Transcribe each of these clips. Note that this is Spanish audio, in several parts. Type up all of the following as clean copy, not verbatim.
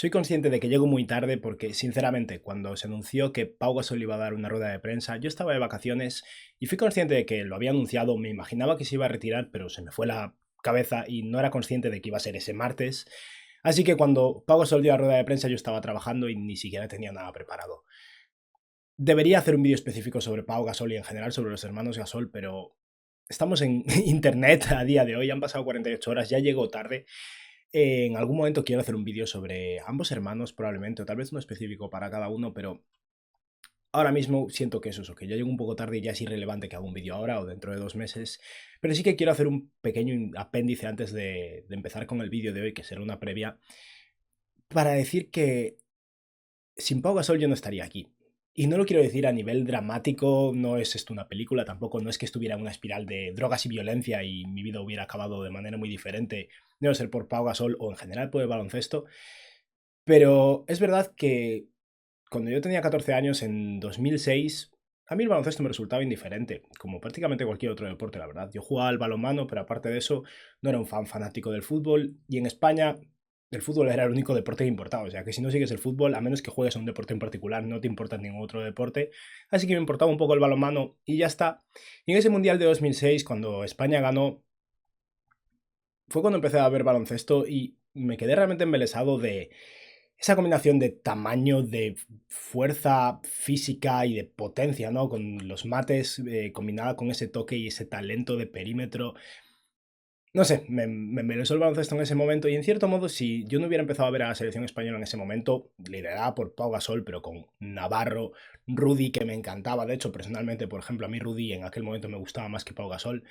Soy consciente de que llego muy tarde porque, sinceramente, cuando se anunció que Pau Gasol iba a dar una rueda de prensa, yo estaba de vacaciones y fui consciente de que lo había anunciado, me imaginaba que se iba a retirar, pero se me fue la cabeza y no era consciente de que iba a ser ese martes. Así que cuando Pau Gasol dio la rueda de prensa yo estaba trabajando y ni siquiera tenía nada preparado. Debería hacer un vídeo específico sobre Pau Gasol y en general sobre los hermanos Gasol, pero estamos en internet a día de hoy, han pasado 48 horas, ya llego tarde. En algún momento quiero hacer un vídeo sobre ambos hermanos probablemente, o tal vez uno específico para cada uno, pero ahora mismo siento que es eso, que ya llego un poco tarde y ya es irrelevante que haga un vídeo ahora o dentro de 2 meses. Pero sí que quiero hacer un pequeño apéndice antes de empezar con el vídeo de hoy, que será una previa, para decir que sin Pau Gasol yo no estaría aquí. Y no lo quiero decir a nivel dramático, no es esto una película, tampoco no es que estuviera en una espiral de drogas y violencia y mi vida hubiera acabado de manera muy diferente, no ser por Pau Gasol o en general por el baloncesto. Pero es verdad que cuando yo tenía 14 años, en 2006, a mí el baloncesto me resultaba indiferente, como prácticamente cualquier otro deporte, la verdad. Yo jugaba al balonmano, pero aparte de eso, no era un fan fanático del fútbol. Y en España, el fútbol era el único deporte que importaba. O sea, que si no sigues el fútbol, a menos que juegues a un deporte en particular, no te importa ningún otro deporte. Así que me importaba un poco el balonmano y ya está. Y en ese Mundial de 2006, cuando España ganó, fue cuando empecé a ver baloncesto y me quedé realmente embelesado de esa combinación de tamaño, de fuerza física y de potencia, ¿no? Con los mates, combinada con ese toque y ese talento de perímetro. No sé, me embelesó el baloncesto en ese momento y en cierto modo, si yo no hubiera empezado a ver a la selección española en ese momento, liderada por Pau Gasol, pero con Navarro, Rudy, que me encantaba. De hecho, personalmente, por ejemplo, a mí Rudy en aquel momento me gustaba más que Pau Gasol.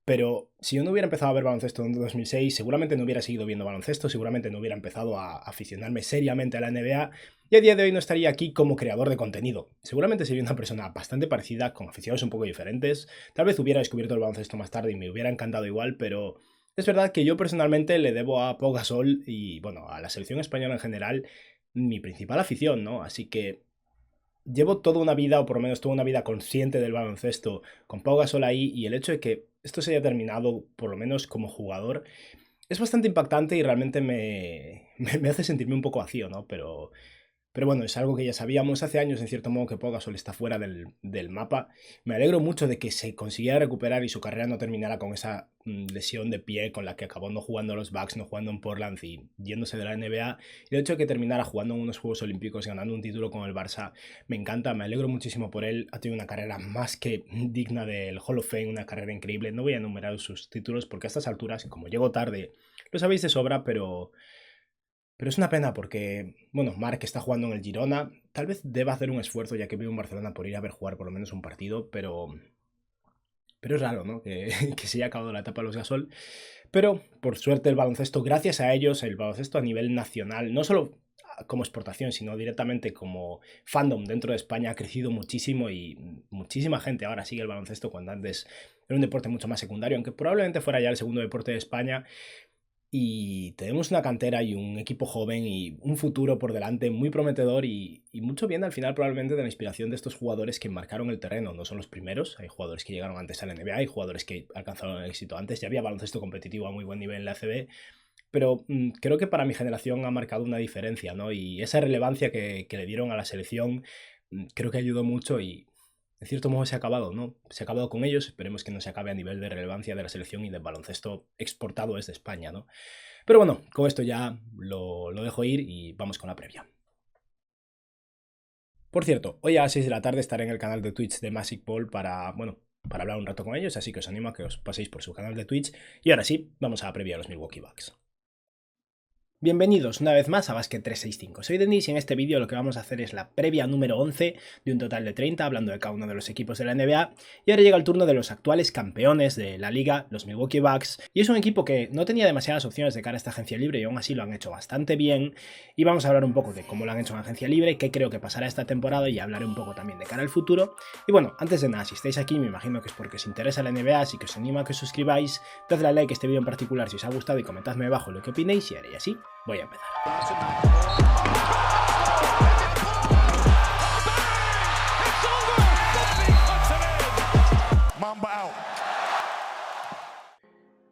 Pero si yo no hubiera empezado a ver baloncesto en 2006, seguramente no hubiera seguido viendo baloncesto, seguramente no hubiera empezado a aficionarme seriamente a la NBA y a día de hoy no estaría aquí como creador de contenido. Seguramente sería una persona bastante parecida, con aficiones un poco diferentes. Tal vez hubiera descubierto el baloncesto más tarde y me hubiera encantado igual, pero es verdad que yo personalmente le debo a Pau Gasol y, bueno, a la selección española en general mi principal afición, ¿no? Así que llevo toda una vida, o por lo menos toda una vida consciente del baloncesto, con Pau Gasol ahí, y el hecho de que esto se haya terminado, por lo menos como jugador, es bastante impactante y realmente me hace sentirme un poco vacío, ¿no? Pero bueno, es algo que ya sabíamos hace años, en cierto modo, que Pau Gasol está fuera del mapa. Me alegro mucho de que se consiguiera recuperar y su carrera no terminara con esa lesión de pie con la que acabó no jugando a los Bucks, no jugando en Portland y yéndose de la NBA. Y el hecho de que terminara jugando en unos Juegos Olímpicos, ganando un título con el Barça, me encanta, me alegro muchísimo por él. Ha tenido una carrera más que digna del Hall of Fame, una carrera increíble. No voy a enumerar sus títulos porque a estas alturas, como llego tarde, lo sabéis de sobra, pero es una pena porque, bueno, Marc está jugando en el Girona. Tal vez deba hacer un esfuerzo ya que vivo en Barcelona por ir a ver jugar por lo menos un partido, pero es raro, ¿no? Que se haya acabado la etapa de los Gasol. Pero, por suerte, el baloncesto, gracias a ellos, el baloncesto a nivel nacional, no solo como exportación, sino directamente como fandom dentro de España, ha crecido muchísimo y muchísima gente ahora sigue el baloncesto cuando antes era un deporte mucho más secundario, aunque probablemente fuera ya el segundo deporte de España. Y tenemos una cantera y un equipo joven y un futuro por delante muy prometedor y mucho bien al final probablemente de la inspiración de estos jugadores que marcaron el terreno. No son los primeros, hay jugadores que llegaron antes a la NBA, hay jugadores que alcanzaron el éxito antes, ya había baloncesto competitivo a muy buen nivel en la ACB, pero creo que para mi generación ha marcado una diferencia, ¿no? Y esa relevancia que le dieron a la selección creo que ayudó mucho y en cierto modo se ha acabado, ¿no? Se ha acabado con ellos, esperemos que no se acabe a nivel de relevancia de la selección y del baloncesto exportado desde España, ¿no? Pero bueno, con esto ya lo dejo ir y vamos con la previa. Por cierto, hoy a las 6 de la tarde estaré en el canal de Twitch de Magic Ball para, bueno, para hablar un rato con ellos, así que os animo a que os paséis por su canal de Twitch. Y ahora sí, vamos a la previa de los Milwaukee Bucks. Bienvenidos una vez más a Basket 365. Soy Denis y en este vídeo lo que vamos a hacer es la previa número 11 de un total de 30, hablando de cada uno de los equipos de la NBA. Y ahora llega el turno de los actuales campeones de la liga, los Milwaukee Bucks. Y es un equipo que no tenía demasiadas opciones de cara a esta agencia libre y aún así lo han hecho bastante bien. Y vamos a hablar un poco de cómo lo han hecho en agencia libre, qué creo que pasará esta temporada y hablaré un poco también de cara al futuro. Y bueno, antes de nada, si estáis aquí me imagino que es porque os interesa la NBA, así que os animo a que os suscribáis, dadle a like a este vídeo en particular si os ha gustado y comentadme abajo lo que opinéis y haré así. Voy a empezar.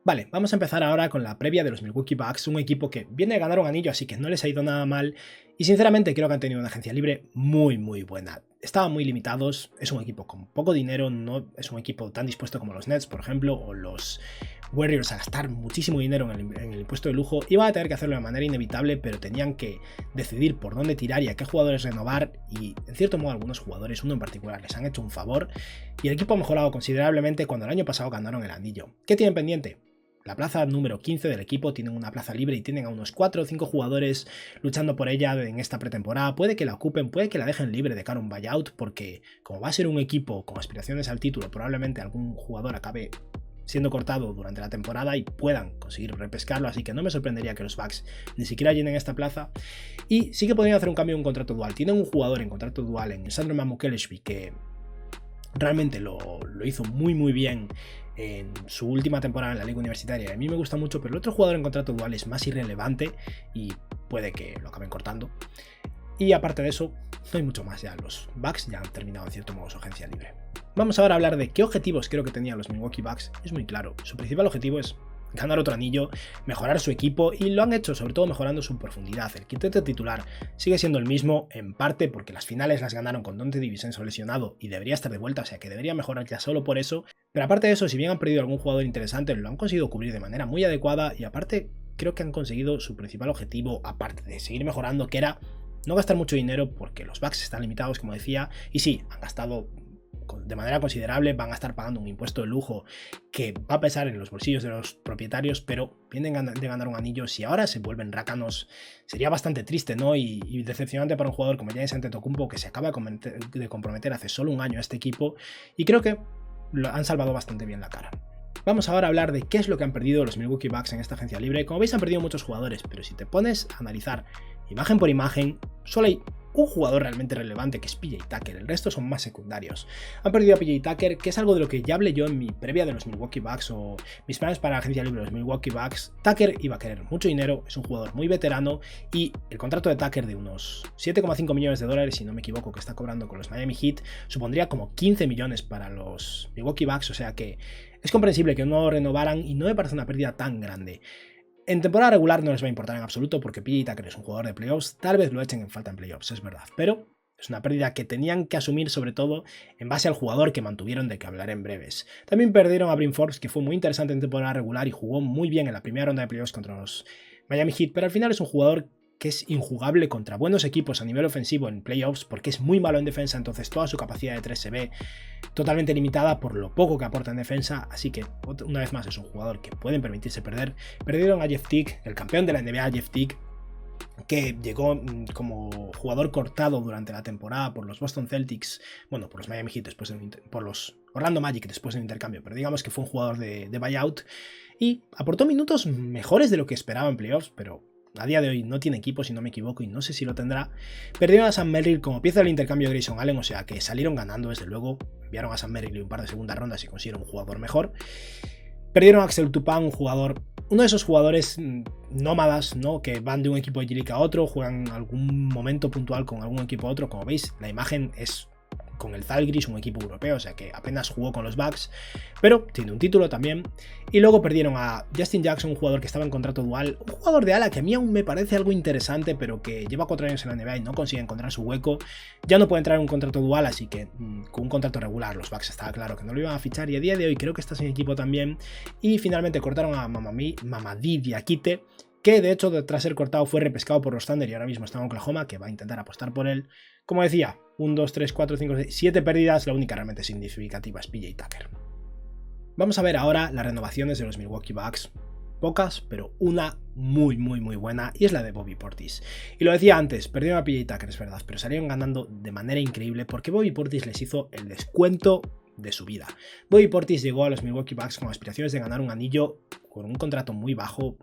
Vale, vamos a empezar ahora con la previa de los Milwaukee Bucks, un equipo que viene de ganar un anillo, así que no les ha ido nada mal, y sinceramente creo que han tenido una agencia libre muy buena. Estaban muy limitados, es un equipo con poco dinero, no es un equipo tan dispuesto como los Nets, por ejemplo, o los Warriors a gastar muchísimo dinero en el impuesto de lujo. Iban a tener que hacerlo de manera inevitable, pero tenían que decidir por dónde tirar y a qué jugadores renovar, y en cierto modo algunos jugadores, uno en particular, les han hecho un favor, y el equipo ha mejorado considerablemente cuando el año pasado ganaron el anillo. ¿Qué tienen pendiente? La plaza número 15 del equipo, tienen una plaza libre y tienen a unos 4 o 5 jugadores luchando por ella en esta pretemporada. Puede que la ocupen, puede que la dejen libre de cara a un buyout, porque como va a ser un equipo con aspiraciones al título, probablemente algún jugador acabe siendo cortado durante la temporada y puedan conseguir repescarlo, así que no me sorprendería que los Bucks ni siquiera llenen esta plaza. Y sí que podrían hacer un cambio en un contrato dual. Tienen un jugador en contrato dual en Sandro Mamukelashvili que realmente lo hizo muy bien en su última temporada en la liga universitaria. A mí me gusta mucho, pero el otro jugador en contrato dual es más irrelevante y puede que lo acaben cortando. Y aparte de eso, no hay mucho más ya. Los Bucks ya han terminado en cierto modo su agencia libre. Vamos ahora a hablar de qué objetivos creo que tenían los Milwaukee Bucks. Es muy claro, su principal objetivo es ganar otro anillo, mejorar su equipo, y lo han hecho sobre todo mejorando su profundidad. El quinteto titular sigue siendo el mismo, en parte porque las finales las ganaron con Donte DiVincenzo lesionado y debería estar de vuelta, o sea que debería mejorar ya solo por eso. Pero aparte de eso, si bien han perdido algún jugador interesante, lo han conseguido cubrir de manera muy adecuada, y aparte creo que han conseguido su principal objetivo, aparte de seguir mejorando, que era no gastar mucho dinero, porque los Bucks están limitados, como decía, y sí, han gastado de manera considerable, van a estar pagando un impuesto de lujo que va a pesar en los bolsillos de los propietarios, pero vienen de ganar un anillo. Si ahora se vuelven rácanos, sería bastante triste, ¿no? Y decepcionante para un jugador como Giannis Antetokounmpo, que se acaba de comprometer hace solo un año a este equipo, y creo que lo han salvado bastante bien la cara. Vamos ahora a hablar de qué es lo que han perdido los Milwaukee Bucks en esta agencia libre. Como veis, han perdido muchos jugadores, pero si te pones a analizar imagen por imagen, solo hay un jugador realmente relevante, que es PJ Tucker. El resto son más secundarios. Han perdido a PJ Tucker, que es algo de lo que ya hablé yo en mi previa de los Milwaukee Bucks o mis planes para la agencia libre de los Milwaukee Bucks. Tucker iba a querer mucho dinero, es un jugador muy veterano, y el contrato de Tucker de unos 7,5 millones de dólares, si no me equivoco, que está cobrando con los Miami Heat, supondría como 15 millones para los Milwaukee Bucks, o sea que es comprensible que no renovaran y no me parece una pérdida tan grande. En temporada regular no les va a importar en absoluto, porque PJ Tucker es un jugador de playoffs, tal vez lo echen en falta en playoffs, es verdad, pero es una pérdida que tenían que asumir, sobre todo en base al jugador que mantuvieron, de que hablaré en breves. También perdieron a Bryn Forbes, que fue muy interesante en temporada regular y jugó muy bien en la primera ronda de playoffs contra los Miami Heat, pero al final es un jugador que es injugable contra buenos equipos a nivel ofensivo en playoffs, porque es muy malo en defensa, entonces toda su capacidad de 3 se ve totalmente limitada por lo poco que aporta en defensa, así que una vez más es un jugador que pueden permitirse perder. Perdieron a Jeff Teague, el campeón de la NBA, Jeff Teague, que llegó como jugador cortado durante la temporada por los Boston Celtics, bueno, por los Miami Heat después por los Orlando Magic después del intercambio, pero digamos que fue un jugador de buyout y aportó minutos mejores de lo que esperaba en playoffs, pero a día de hoy no tiene equipo, si no me equivoco, y no sé si lo tendrá. Perdieron a Sam Merrill como pieza del intercambio de Grayson Allen, o sea que salieron ganando, desde luego. Enviaron a Sam Merrill un par de segundas rondas y consiguieron un jugador mejor. Perdieron a Axel Toupin, uno de esos jugadores nómadas, ¿no? Que van de un equipo de G-League a otro, juegan algún momento puntual con algún equipo a otro. Como veis, la imagen es con el Zalgiris, un equipo europeo, o sea que apenas jugó con los Bucks, pero tiene un título también. Y luego perdieron a Justin Jackson, un jugador que estaba en contrato dual, un jugador de ala que a mí aún me parece algo interesante, pero que lleva 4 años en la NBA y no consigue encontrar su hueco. Ya no puede entrar en un contrato dual, así que con un contrato regular los Bucks estaba claro que no lo iban a fichar, y a día de hoy creo que está sin equipo también. Y finalmente cortaron a Mamadi Diakite, que de hecho tras ser cortado fue repescado por los Thunder y ahora mismo está en Oklahoma, que va a intentar apostar por él. Como decía, 1, 2, 3, 4, 5, 6, 7 pérdidas, la única realmente significativa es PJ Tucker. Vamos a ver ahora las renovaciones de los Milwaukee Bucks. Pocas, pero una muy buena, y es la de Bobby Portis. Y lo decía antes, perdieron a PJ Tucker, es verdad, pero salieron ganando de manera increíble porque Bobby Portis les hizo el descuento de su vida. Bobby Portis llegó a los Milwaukee Bucks con aspiraciones de ganar un anillo con un contrato muy bajo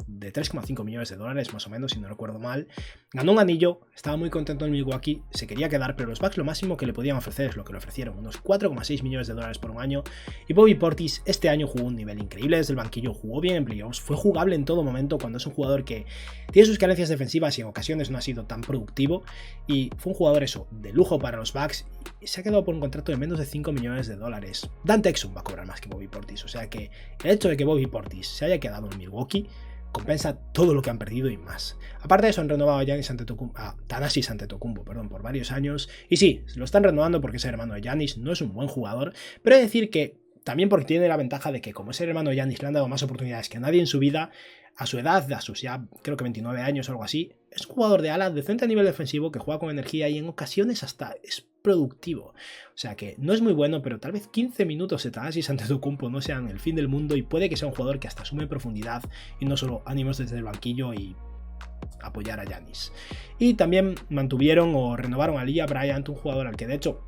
de 3,5 millones de dólares más o menos, si no recuerdo mal. Ganó un anillo, estaba muy contento en Milwaukee, se quería quedar, pero los Bucks lo máximo que le podían ofrecer es lo que le ofrecieron, unos 4,6 millones de dólares por un año. Y Bobby Portis este año jugó un nivel increíble desde el banquillo, jugó bien en playoffs, fue jugable en todo momento cuando es un jugador que tiene sus carencias defensivas y en ocasiones no ha sido tan productivo, y fue un jugador de lujo para los Bucks, y se ha quedado por un contrato de menos de 5 millones de dólares. Dante Exum va a cobrar más que Bobby Portis, o sea que el hecho de que Bobby Portis Giannis se haya quedado en Milwaukee compensa todo lo que han perdido y más. Aparte de eso, han renovado a Thanasis Antetokounmpo, por varios años. Y sí, lo están renovando porque es hermano de Giannis, no es un buen jugador, pero he de decir que también porque tiene la ventaja de que como es el hermano de Giannis le han dado más oportunidades que a nadie en su vida, a su edad, a sus ya creo que 29 años o algo así, es un jugador de ala decente a nivel defensivo que juega con energía y en ocasiones hasta es productivo. O sea que no es muy bueno, pero tal vez 15 minutos de Thanasis Antetokounmpo no sean el fin del mundo y puede que sea un jugador que hasta asume profundidad y no solo ánimos desde el banquillo y apoyar a Giannis. Y también mantuvieron o renovaron a Leah Bryant, un jugador al que de hecho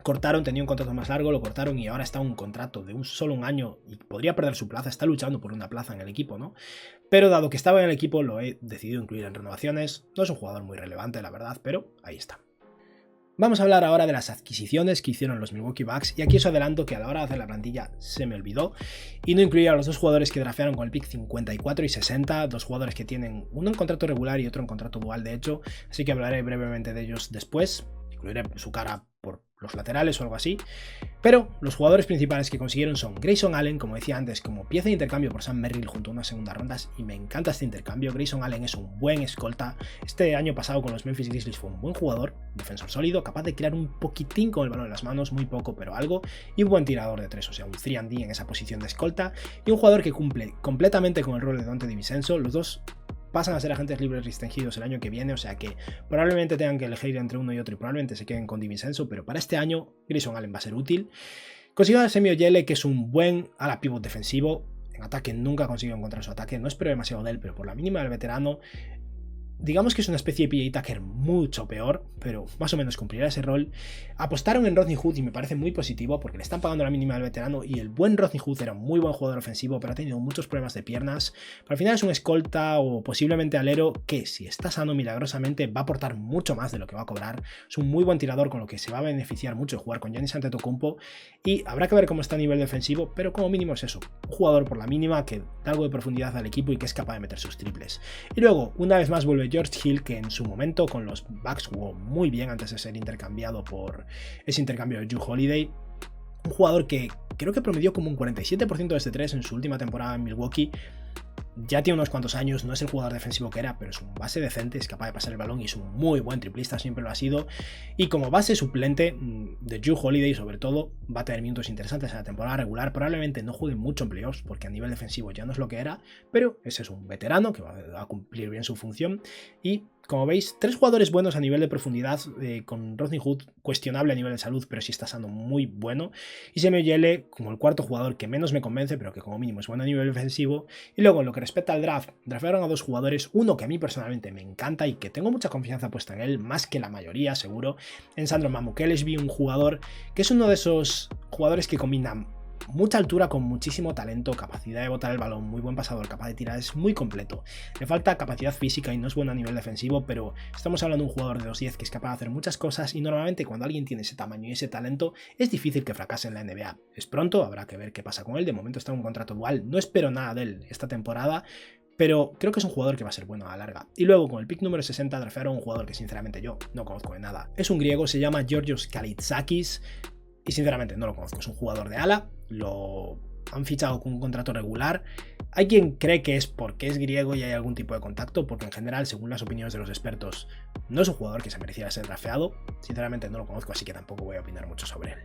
cortaron, tenía un contrato más largo, lo cortaron y ahora está en un contrato de solo un año y podría perder su plaza, está luchando por una plaza en el equipo, ¿no? Pero dado que estaba en el equipo lo he decidido incluir en renovaciones, no es un jugador muy relevante la verdad, pero ahí está. Vamos a hablar ahora de las adquisiciones que hicieron los Milwaukee Bucks y aquí os adelanto que a la hora de hacer la plantilla se me olvidó y no incluí a los dos jugadores que draftearon con el pick 54 y 60, dos jugadores que tienen uno en contrato regular y otro en contrato dual de hecho, así que hablaré brevemente de ellos después, incluiré su cara por los laterales o algo así, pero los jugadores principales que consiguieron son Grayson Allen, como decía antes, como pieza de intercambio por Sam Merrill junto a unas segundas rondas y me encanta este intercambio. Grayson Allen es un buen escolta, este año pasado con los Memphis Grizzlies fue un buen jugador, defensor sólido, capaz de crear un poquitín con el balón en las manos, muy poco pero algo, y un buen tirador de tres, o sea un 3&D en esa posición de escolta y un jugador que cumple completamente con el rol de Donte DiVincenzo. Los dos pasan a ser agentes libres restringidos el año que viene, o sea que probablemente tengan que elegir entre uno y otro y probablemente se queden con DiVincenzo, pero para este año Grayson Allen va a ser útil. Consiguió a Semi Ojeleye, que es un buen ala pivot defensivo, en ataque nunca ha conseguido encontrar su ataque, no espero demasiado de él, pero por la mínima del veterano, digamos que es una especie de PJ Tucker mucho peor, pero más o menos cumplirá ese rol. Apostaron en Rodney Hood y me parece muy positivo porque le están pagando la mínima del veterano y el buen Rodney Hood era un muy buen jugador ofensivo, pero ha tenido muchos problemas de piernas. Pero al final es un escolta o posiblemente alero que si está sano milagrosamente va a aportar mucho más de lo que va a cobrar. Es un muy buen tirador con lo que se va a beneficiar mucho de jugar con Giannis Antetokounmpo y habrá que ver cómo está a nivel defensivo, pero como mínimo es eso, un jugador por la mínima que da algo de profundidad al equipo y que es capaz de meter sus triples. Y luego, una vez más vuelve George Hill, que en su momento con los Bucks jugó muy bien antes de ser intercambiado por ese intercambio de Jrue Holiday. Un jugador que creo que promedió como un 47% de este 3 en su última temporada en Milwaukee. Ya tiene unos cuantos años, no es el jugador defensivo que era, pero es un base decente, es capaz de pasar el balón y es un muy buen triplista, siempre lo ha sido. Y como base suplente de Jrue Holiday, sobre todo, va a tener minutos interesantes en la temporada regular. Probablemente no juegue mucho en playoffs, porque a nivel defensivo ya no es lo que era, pero ese es un veterano que va a cumplir bien su función. Y como veis, tres jugadores buenos a nivel de profundidad, con Rodney Hood cuestionable a nivel de salud, pero sí está siendo muy bueno. Y Semi Ojeleye como el cuarto jugador que menos me convence, pero que como mínimo es bueno a nivel defensivo. Y luego, en lo que respecta al draft, draftearon a dos jugadores, uno que a mí personalmente me encanta y que tengo mucha confianza puesta en él, más que la mayoría seguro, en Sandro Mamukelashvili, un jugador que es uno de esos jugadores que combinan mucha altura con muchísimo talento, capacidad de botar el balón, muy buen pasador, capaz de tirar, es muy completo. Le falta capacidad física y no es bueno a nivel defensivo, pero estamos hablando de un jugador de 2'10 que es capaz de hacer muchas cosas y normalmente cuando alguien tiene ese tamaño y ese talento es difícil que fracase en la NBA. Es pronto, habrá que ver qué pasa con él, de momento está en un contrato dual, no espero nada de él esta temporada, pero creo que es un jugador que va a ser bueno a la larga. Y luego con el pick número 60 draftearon a un jugador que sinceramente yo no conozco de nada. Es un griego, se llama Georgios Kalaitzakis y sinceramente no lo conozco, es un jugador de ala, lo han fichado con un contrato regular. Hay quien cree que es porque es griego y hay algún tipo de contacto, porque en general, según las opiniones de los expertos, no es un jugador que se mereciera ser drafteado. Sinceramente no lo conozco, así que tampoco voy a opinar mucho sobre él.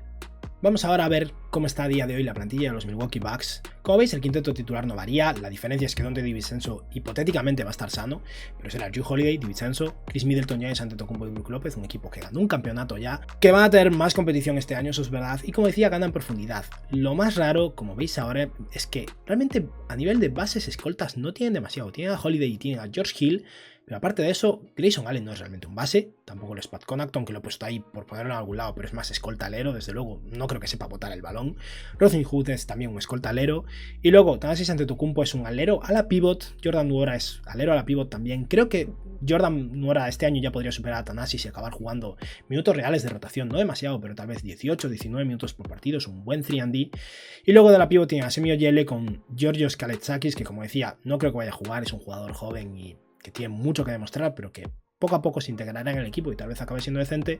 Vamos ahora a ver cómo está a día de hoy la plantilla de los Milwaukee Bucks. Como veis, el quinteto titular no varía, la diferencia es que Donte DiVincenzo hipotéticamente va a estar sano, pero será Jrue Holiday, DiVincenzo, Chris Middleton, Giannis Antetokounmpo y Brook López, un equipo que ganó un campeonato ya, que van a tener más competición este año, eso es verdad, y como decía, ganan profundidad. Lo más raro, como veis ahora, es que realmente a nivel de bases escoltas no tienen demasiado, tienen a Holiday y tienen a George Hill, pero aparte de eso, Grayson Allen no es realmente un base, tampoco lo es Pat Connaughton, que lo he puesto ahí por ponerlo en algún lado, pero es más escoltalero, desde luego, no creo que sepa botar el balón. Rodney Hood es también un escoltalero, y luego Thanasis Antetokounmpo es un alero a la pivot, Jordan Nwora es alero a la pivot también. Creo que Jordan Nwora este año ya podría superar a Thanasis y acabar jugando minutos reales de rotación, no demasiado, pero tal vez 18, 19 minutos por partido, es un buen 3&D. Y luego de la pivot tiene a Semi Ojeleye con Georgios Kalaitzakis, que como decía, no creo que vaya a jugar, es un jugador joven y que tiene mucho que demostrar, pero que poco a poco se integrará en el equipo y tal vez acabe siendo decente.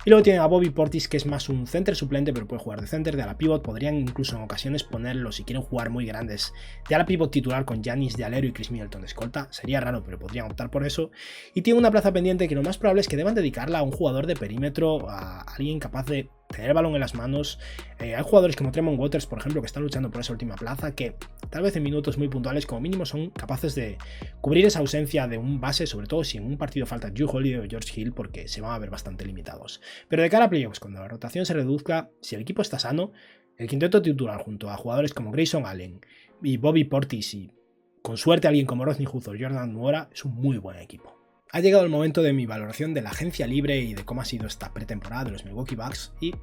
Y luego tienen a Bobby Portis, que es más un center suplente, pero puede jugar de center, de ala pivot. Podrían incluso en ocasiones ponerlo, si quieren jugar muy grandes, de ala pivot titular con Giannis de alero y Chris Middleton de escolta. Sería raro, pero podrían optar por eso. Y tiene una plaza pendiente que lo más probable es que deban dedicarla a un jugador de perímetro, a alguien capaz de tener el balón en las manos. Hay jugadores como Tremont Waters, por ejemplo, que están luchando por esa última plaza, que tal vez en minutos muy puntuales como mínimo son capaces de cubrir esa ausencia de un base, sobre todo si en un partido falta Jrue Holiday o George Hill, porque se van a ver bastante limitados. Pero de cara a playoffs, cuando la rotación se reduzca, si el equipo está sano, el quinteto titular junto a jugadores como Grayson Allen y Bobby Portis y con suerte alguien como Rodney Hood o Jordan Nwora es un muy buen equipo. Ha llegado el momento de mi valoración de la agencia libre y de cómo ha sido esta pretemporada de los Milwaukee Bucks y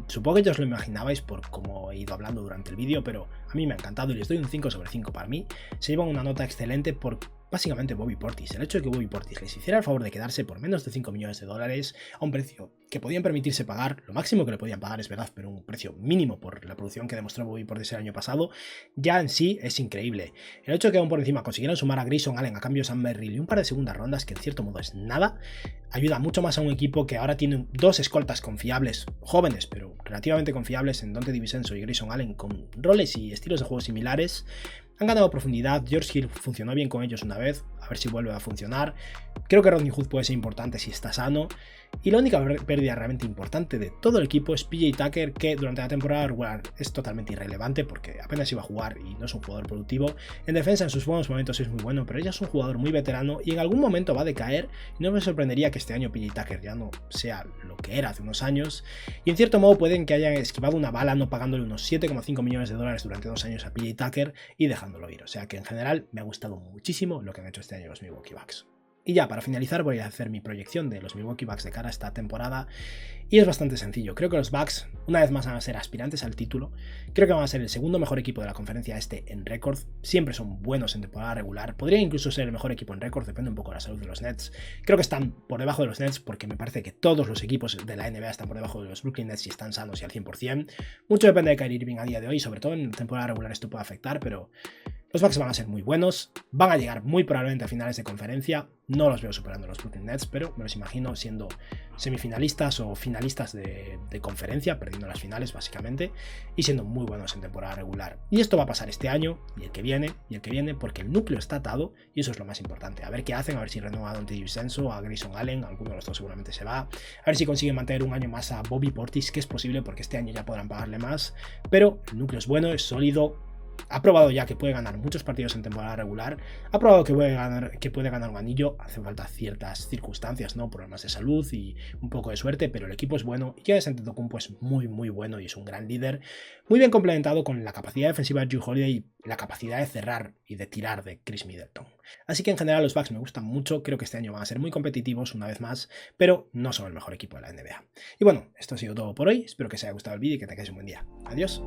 supongo que ya os lo imaginabais por cómo he ido hablando durante el vídeo, pero a mí me ha encantado y les doy un 5 sobre 5 para mí. Se llevan una nota excelente por básicamente Bobby Portis. El hecho de que Bobby Portis les hiciera el favor de quedarse por menos de 5 millones de dólares a un precio que podían permitirse pagar, lo máximo que le podían pagar es verdad, pero un precio mínimo por la producción que demostró Bobby Portis el año pasado, ya en sí es increíble. El hecho de que aún por encima consiguieran sumar a Grayson Allen a cambio de Sam Merrill y un par de segundas rondas, que en cierto modo es nada, ayuda mucho más a un equipo que ahora tiene dos escoltas confiables, jóvenes, pero relativamente confiables en Donte DiVincenzo y Grayson Allen con roles y estilos de juego similares. Han ganado profundidad, George Hill funcionó bien con ellos una vez, a ver si vuelve a funcionar. Creo que Rodney Hood puede ser importante si está sano. Y la única pérdida realmente importante de todo el equipo es PJ Tucker, que durante la temporada regular es totalmente irrelevante porque apenas iba a jugar y no es un jugador productivo. En defensa en sus buenos momentos es muy bueno, pero ella es un jugador muy veterano y en algún momento va a decaer. Y no me sorprendería que este año PJ Tucker ya no sea lo que era hace unos años. Y en cierto modo pueden que hayan esquivado una bala no pagándole unos 7,5 millones de dólares durante 2 años a PJ Tucker y dejándolo ir. O sea que en general me ha gustado muchísimo lo que han hecho este año los Milwaukee Bucks. Y ya, para finalizar voy a hacer mi proyección de los Milwaukee Bucks de cara a esta temporada y es bastante sencillo. Creo que los Bucks una vez más van a ser aspirantes al título, creo que van a ser el segundo mejor equipo de la conferencia este en récord, siempre son buenos en temporada regular, podrían incluso ser el mejor equipo en récord, depende un poco de la salud de los Nets. Creo que están por debajo de los Nets porque me parece que todos los equipos de la NBA están por debajo de los Brooklyn Nets si están sanos y al 100%. Mucho depende de Kyrie Irving a día de hoy, sobre todo en temporada regular esto puede afectar, pero los Bucks van a ser muy buenos, van a llegar muy probablemente a finales de conferencia, no los veo superando a los Brooklyn Nets, pero me los imagino siendo semifinalistas o finalistas de conferencia, perdiendo las finales básicamente, y siendo muy buenos en temporada regular. Y esto va a pasar este año, y el que viene, porque el núcleo está atado, y eso es lo más importante. A ver qué hacen, a ver si renuevan a Donte DiVincenzo, a Grayson Allen, alguno de los dos seguramente se va, a ver si consiguen mantener un año más a Bobby Portis, que es posible porque este año ya podrán pagarle más, pero el núcleo es bueno, es sólido. Ha probado ya que puede ganar muchos partidos en temporada regular, ha probado que puede ganar un anillo, hace falta ciertas circunstancias, ¿no? Problemas de salud y un poco de suerte, pero el equipo es bueno y Giannis Antetokounmpo es muy muy bueno y es un gran líder, muy bien complementado con la capacidad defensiva de Jrue Holiday y la capacidad de cerrar y de tirar de Chris Middleton. Así que en general los Bucks me gustan mucho, creo que este año van a ser muy competitivos una vez más, pero no son el mejor equipo de la NBA. Y bueno, esto ha sido todo por hoy, espero que os haya gustado el vídeo y que tengáis un buen día. Adiós.